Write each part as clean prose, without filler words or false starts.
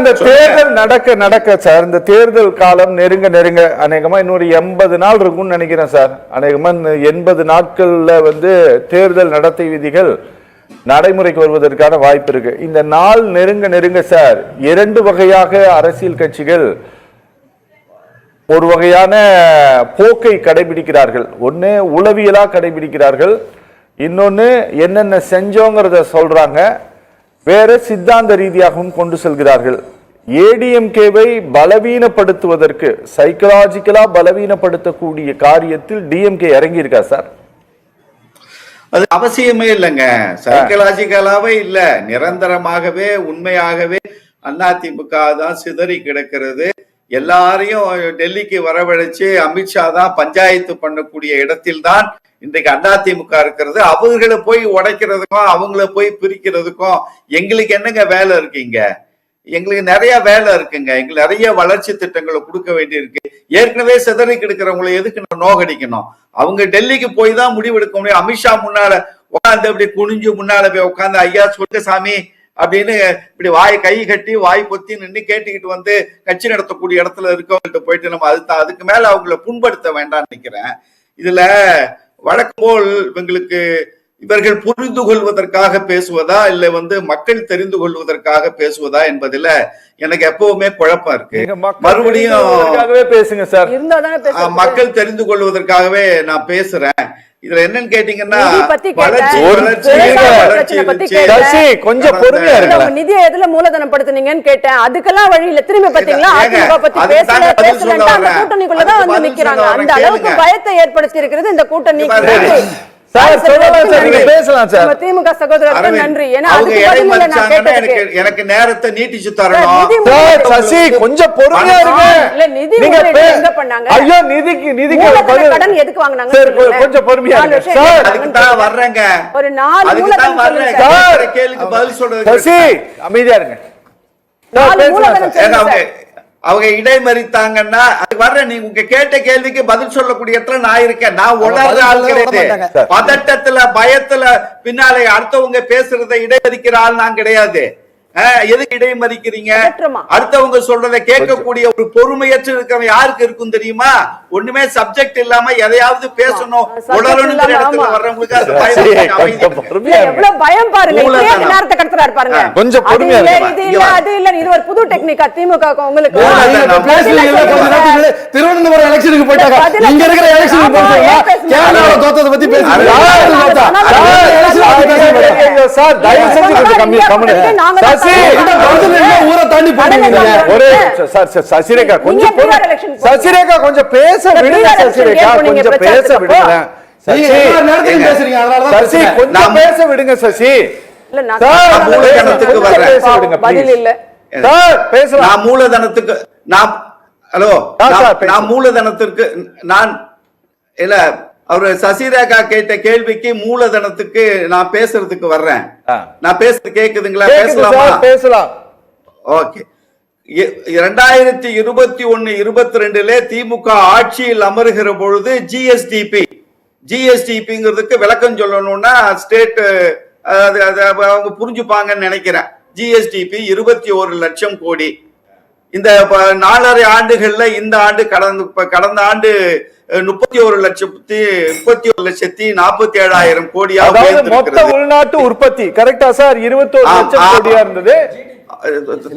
இந்த தேர்தல் நடக்க சார், இந்த தேர்தல் காலம் நெருங்க அநேகமா இன்னொரு 80 நாள் இருக்கும்னு நினைக்கிறேன் சார். அநேகமா 80 நாட்கள்ல தேர்தல் நடத்தை விதிகள் நடைமுறைக்கு வருவதற்கான வாய்ப்பு இருக்கு. இந்த நாள் நெருங்க சார், 2 வகையாக அரசியல் கட்சிகள் ஒரு வகையான போக்கை கடைபிடிக்கிறார்கள். ஒன்னு உளவியலா கடைபிடிக்கிறார்கள், இன்னொன்னு என்னென்ன செஞ்சோங்கிறத சொல்றாங்க, வேற சித்தாந்த ரீதியாகவும் கொண்டு செல்கிறார்கள். ஏடிஎம்கேவை பலவீனப்படுத்துவதற்கு, சைக்கலாஜிக்கலா பலவீனப்படுத்தக்கூடிய காரியத்தில் டிஎம்கே இறங்கி இருக்கா சார்? அது அவசியமே இல்லைங்க. சைக்கலாஜிக்கலாவே இல்ல, நிரந்தரமாகவே உண்மையாகவே அதிமுக தான் சிதறி கிடக்கிறது. எல்லாரையும் டெல்லிக்கு வரவழைச்சு அமித்ஷா தான் பஞ்சாயத்து பண்ணக்கூடிய இடத்தில் தான் இன்றைக்கு அதிமுக இருக்கிறது. அவர்களை போய் உடைக்கிறதுக்கும் அவங்கள போய் பிரிக்கிறதுக்கும் எங்களுக்கு என்னங்க வேலை இருக்குங்க? எங்களுக்கு நிறைய வேலை இருக்குங்க. எங்களுக்கு நிறைய வளர்ச்சி திட்டங்களை கொடுக்க வேண்டி இருக்கு. ஏற்கனவே சிதறி கிடக்கிறவங்களை எதுக்கு நோகடிக்கணும்? அவங்க டெல்லிக்கு போய் தான் முடிவெடுக்க முடியும். அமித்ஷா முன்னால உட்காந்து அப்படி குனிஞ்சு முன்னால போய் உட்காந்து ஐயா சொல்லுங்க சாமி அப்படின்னு இப்படி கை கட்டி வாய் பொத்தி நின்று கேட்டுக்கிட்டு கட்சி நடத்தக்கூடிய இடத்துல இருக்கவங்கள்ட்ட போயிட்டு நம்ம அதுக்கு மேல அவங்கள புண்படுத்த வேண்டாம்னு நினைக்கிறேன். இதுல வழக்கம் போல் இவர்கள் புரிந்து கொள்வதற்காக பேசுவதா இல்ல மக்கள் தெரிந்து கொள்வதற்காக பேசுவதா என்பதுல எனக்கு எப்பவுமே குழப்பம் இருக்கு. மறுபடியும் பேசுங்க சார். மக்கள் தெரிந்து கொள்வதற்காகவே நான் பேசுறேன். இதுல என்னன்னு கேட்டீங்கன்னா, கொஞ்சம் பொறுமையா இருங்க. நிதியை எதுல மூலதனப்படுத்துனீங்கன்னு கேட்டேன். அதுக்கெல்லாம் வழி இல்ல. திரும்பி பாத்தீங்களா, அதிமுக பத்தி பேசலன்ட்டு அந்த கூட்டணிக்குள்ளதான் நிக்கிறாங்க. அந்த அளவுக்கு பயத்தை ஏற்படுத்தி இருக்கிறது இந்த கூட்டணி. திமுக சகோதரர்கள் நன்றி. எனக்கு நேரத்தை நீட்டிச்சு தரணும். கொஞ்சம் பொறுமையா எங்க பண்ணாங்க? கடன் எதுக்கு வாங்கினாங்க? கொஞ்சம் பொறுமையா வர்றேங்க. ஒரு 4 கேள்விக்கு பதில் சொல்றது அமைதியா இருங்க. அவங்க இடைமறித்தாங்கன்னா அது வர்ற நீங்க உங்க கேட்ட கேள்விக்கு பதில் சொல்லக்கூடிய இடத்துல நான் இருக்கேன். நான் உணர்ற ஆள் கிடையாது. பதட்டத்துல பயத்துல பின்னாலே அடுத்தவங்க பேசுறதை இடைமறிக்கிற ஆள் நான் கிடையாது. எதுக்கு இடைமறிக்கிறீங்க? அடுத்தவங்க சொல்றதை கேட்கக்கூடிய ஒரு பொறுமையற்று இருக்கிறவங்க யாருக்கு இருக்கும் தெரியுமா? ஒண்ணுமே சப்ஜெக்ட் இல்லாம எதையாவது பேசணும் உடலுங்கிற இடத்துல வர்றவங்களுக்கு அது பயம் பாருங்க. நேரத்தை கடத்துறாரு பாருங்க. கொஞ்சம் பொறுமையா இருங்க. அது இல்ல இது ஒரு புது டெக்னிக்கா திமுக உங்களுக்கு? திருவனந்தபுரம் எலெக்ஷனுக்கு போயிட்டாங்க. இங்க இருக்கிற எலெக்ஷனுக்கு போயிட்டாங்க. கேரளால தோத்தத பத்தி பேசுறாங்க. சார் தயவு செஞ்சு கம்மி கம்மி ஊரை தாண்டி போறீங்க. சசிரேகா கொஞ்சம் சசிரேகா கொஞ்சம் பேச விடுங்க. சசிரேகா கொஞ்சம் பேச விடுங்க. சசி கொஞ்சம் பேச விடுங்க. சசி பதில் இல்ல சார் பேசலாம். நான் மூலதனத்துக்கு நான் மூலதனத்திற்கு நான் இல்ல அவரு சசிரேகா கேட்ட கேள்விக்கு மூலதனத்துக்கு நான் பேசுறதுக்கு வர்றேன். நான் பேசுறது கேக்குதுங்களா? பேசலாம். ஓகே. 2021-22 திமுக ஆட்சியில் அமருகிற பொழுது ஜிஎஸ்டிபிங்கிறதுக்கு விளக்கம் சொல்லணும்னா ஸ்டேட் அவங்க புரிஞ்சுப்பாங்கன்னு நினைக்கிறேன். ஜிஎஸ்டிபி 21 லட்சம் கோடி. இந்த 4.5 ஆண்டுகள்ல இந்த ஆண்டு கடந்த ஆண்டு 31,47,000 கோடியாக மொத்த உள்நாட்டு உற்பத்தி. கரெக்டா சார்? 21 லட்சம் கோடியா இருந்தது.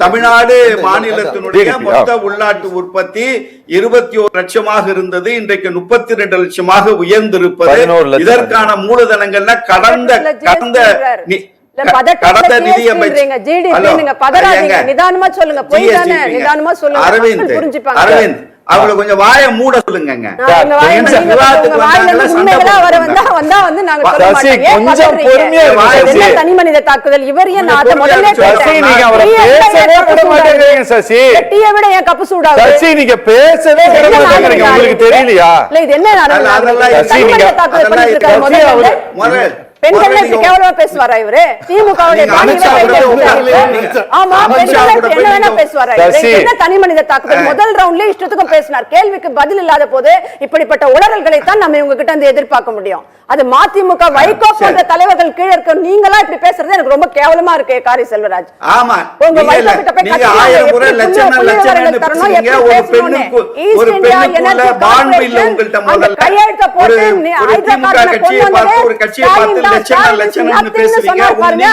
தமிழ்நாடு மாநிலத்தினுடைய மொத்த உள்நாட்டு உற்பத்தி 21 லட்சமாக இருந்தது. இன்றைக்கு 32 லட்சமாக உயர்ந்திருப்பது. இதற்கான மூலதனங்கள்ல கடந்த அரவிந்த் அவங்களை கொஞ்சம் வாயை மூட சொல்லுங்க. தனி மனித தாக்குதல் இவர் கப்பு சூடாக நீங்க பேசவே உங்களுக்கு தெரியலையா? இது என்ன பெண்கள் கேவலமா பேசுவாரா இவரு? திமுகவுடைய ஆமா, பெண்கள் என்ன வேணா பேசுவாரா? என்ன தனி மனித தாக்குதல்? முதல் ரவுண்ட்ல இஷ்டத்துக்கும் பேசினார். கேள்விக்கு பதில் இல்லாத போது இப்படிப்பட்ட உளறல்களை தான் நம்ம இவங்க கிட்ட இருந்து எதிர்பார்க்க முடியும். அது மதிமுக வைகோ போன்ற தலைவர்கள் கீழே இருக்க நீங்களா இப்படி பேசுறது எனக்கு ரொம்ப கேவலமா இருக்கு. காரி செல்வராஜ், ஆமா, உங்க வைகோ கிட்ட போய் கையெழுத்த போட்டு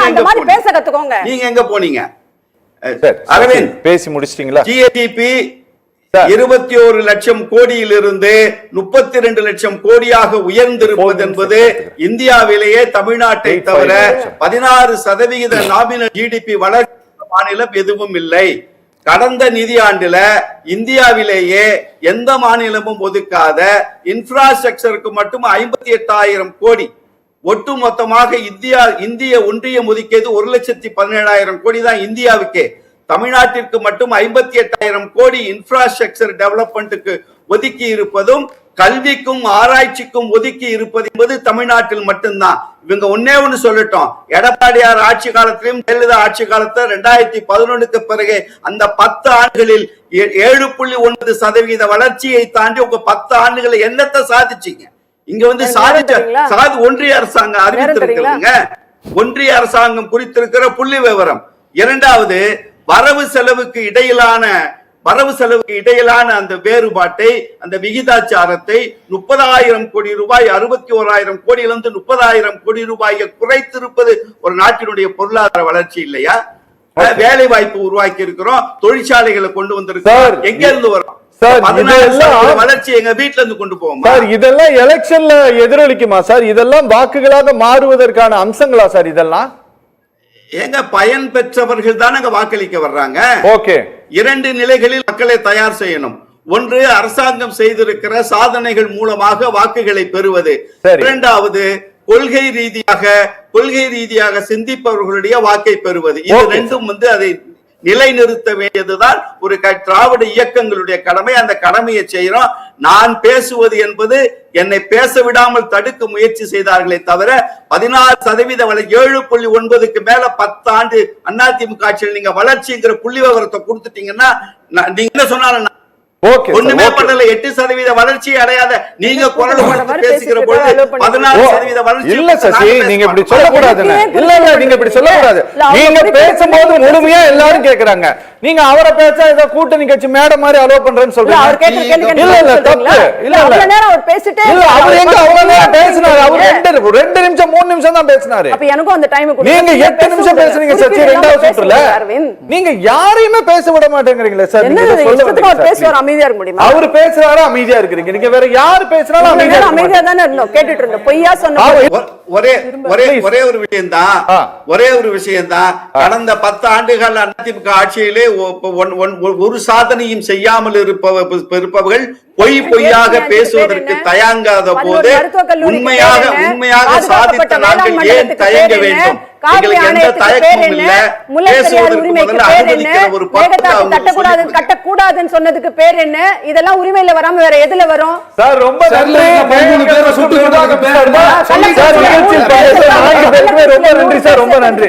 அந்த மாதிரி பேச கத்துக்கோங்க. நீங்க எங்க போனீங்க அரவிந்த்? பேசி முடிச்சிட்டீங்களா? ஜிஏடிபி 21 லட்சம் கோடியிலிருந்து 32 லட்சம் கோடியாக உயர்ந்திருப்பது என்பது இந்தியாவிலேயே தமிழ்நாட்டை தவிர 16% நாமினல் ஜிடிபி வளர்ச்சி மாநிலம் எதுவும் இல்லை. கடந்த நிதியாண்டுல இந்தியாவிலேயே எந்த மாநிலமும் ஒதுக்காத இன்ஃப்ராஸ்ட்ரக்சருக்கு மட்டும் 58,000 கோடி, ஒட்டு மொத்தமாக இந்திய ஒன்றியம் ஒதுக்கியது 1,17,000 கோடி தான் இந்தியாவுக்கே. தமிழ்நாட்டிற்கு மட்டும் 58,000 கோடி இன்ஃப்ராஸ்ட்ரக்சர் டெவலப்மெண்ட்டுக்கு ஒதுக்கி இருப்பதும் கல்விக்கும் ஆராய்ச்சிக்கும் ஒதுக்கி இருப்பது என்பது தமிழ்நாட்டில் மட்டும்தான். இவங்க ஒன்னே ஒண்ணு சொல்லட்டும், எடப்பாடியார் ஆட்சி காலத்திலும் ஜெயலலிதா ஆட்சி காலத்துல 2011க்கு பிறகு அந்த 10 ஆண்டுகளில் 7.9% வளர்ச்சியை தாண்டி உங்க 10 ஆண்டுகளை என்னத்தை சாதிச்சீங்க? இங்க வந்து ஒன்றிய அரசாங்கம் அறிவித்திருக்கிறதுங்க. ஒன்றிய அரசாங்கம் குறித்திருக்கிற புள்ளி விவரம். இரண்டாவது, வரவு செலவுக்கு இடையிலான அந்த வேறுபாட்டை, அந்த விகிதாச்சாரத்தை 30,000 கோடி ரூபாய் 61,000 கோடியிலிருந்து 30,000 கோடி ரூபாயை குறைத்திருப்பது ஒரு நாட்டினுடைய பொருளாதார வளர்ச்சி இல்லையா? வேலை வாய்ப்பு உருவாக்கி இருக்கிறோம், தொழிற்சாலைகளை கொண்டு வந்திருக்கிறோம். எங்க இருந்து வரும் வளர்ச்சி? எங்க வீட்டுல இருந்து கொண்டு போவோம் சார். இதெல்லாம் எலெக்ஷன்ல எதிரொலிக்குமா சார்? இதெல்லாம் வாக்குகளாக மாறுவதற்கான அம்சங்களா சார்? இதெல்லாம் எங்க பயன் பெற்றவர்கள் தான் அங்க வாக்களிக்க வர்றாங்க. ஓகே, 2 நிலைகளில் மக்களை தயார் செய்யணும். ஒன்று, அரசாங்கம் செய்திருக்கிற சாதனைகள் மூலமாக வாக்குகளை பெறுவது. இரண்டாவது, கொள்கை ரீதியாக சிந்திப்பவர்களுடைய வாக்கை பெறுவது. இது ரெண்டும் வந்து அதை நிலைநிறுத்த வேண்டியதுதான் ஒரு திராவிட இயக்கங்களுடைய கடமை. அந்த கடமையை செய்யறோம். நான் பேசுவது என்பது என்னை பேச விடாமல் தடுக்க முயற்சி செய்தார்களே தவிர 16% 7.9க்கு மேல 10 ஆண்டு அதிமுக ஆட்சியில் நீங்க வளர்ச்சிங்கிற புள்ளி விவரத்தை கொடுத்துட்டீங்கன்னா நீங்க என்ன சொன்னாலும் ஒண்ணுமே பண்ணல. 8% வளர்ச்சி அடையாத நீங்க குரல் கொடுத்து பேசுகிற பொழுது 16% வளர்ச்சி இல்ல சசி, நீங்க இப்படி சொல்லக்கூடாது. இல்ல நீங்க இப்படி சொல்லக்கூடாது. நீங்க பேசும்போது முழுமையா எல்லாரும் கேக்குறாங்க. நீங்க அவரை பேச ஏதோ கூட்டணி கட்சி மேடை மாதிரி அலோவ் பண்றேன்னு சொல்றீங்க. இல்ல தப்பு. இல்ல அவர் எங்க அவ்வளவு நேரம் பேசினாரு? அவர் 2 நிமிஷம் 3 நிமிஷம் தான் பேசினாரு. அப்ப எனக்கும் அந்த டைம் கொடுங்க. நீங்க 8 நிமிஷம் பேசுறீங்க சச்சி. ரெண்டாவது சுற்றுல நீங்க யாரையுமே பேச விட மாட்டேங்கறீங்களே சார். நீங்க சொல்லுங்க, பேசுவார் அமைதியா இருக்க முடியுமா? அவர் பேசுறாரு அமைதியா இருக்கீங்க. நீங்க வேற யாரு பேசினாலும் அமைதியா தானே இருந்தோம், கேட்டுட்டு இருந்தோம். பொய்யா சொன்ன ஒரே ஒரு விஷயம் தான். கடந்த 10 ஆண்டுகள் அதிமுக ஆட்சியிலே ஒரு சாதனையும் செய்யாமல் இருப்பவர்கள் பொய்யாக பேசுவதற்கு தயங்காத போது உண்மையாக சாதித்த நாங்கள் ஏன் தயங்க வேண்டும்? எங்களுக்கு எந்த தயக்கமும் இல்ல. பேசுவதற்கு முதல்ல அனுமதிக்கிற ஒரு கட்டக்கூடாதுன்னு சொன்னதுக்கு பேர் என்ன? இதெல்லாம் உரிமையில வராம வேற எதுல வரும் சார்? ரொம்ப நன்றி. ரொம்ப நன்றி சார். ரொம்ப நன்றி.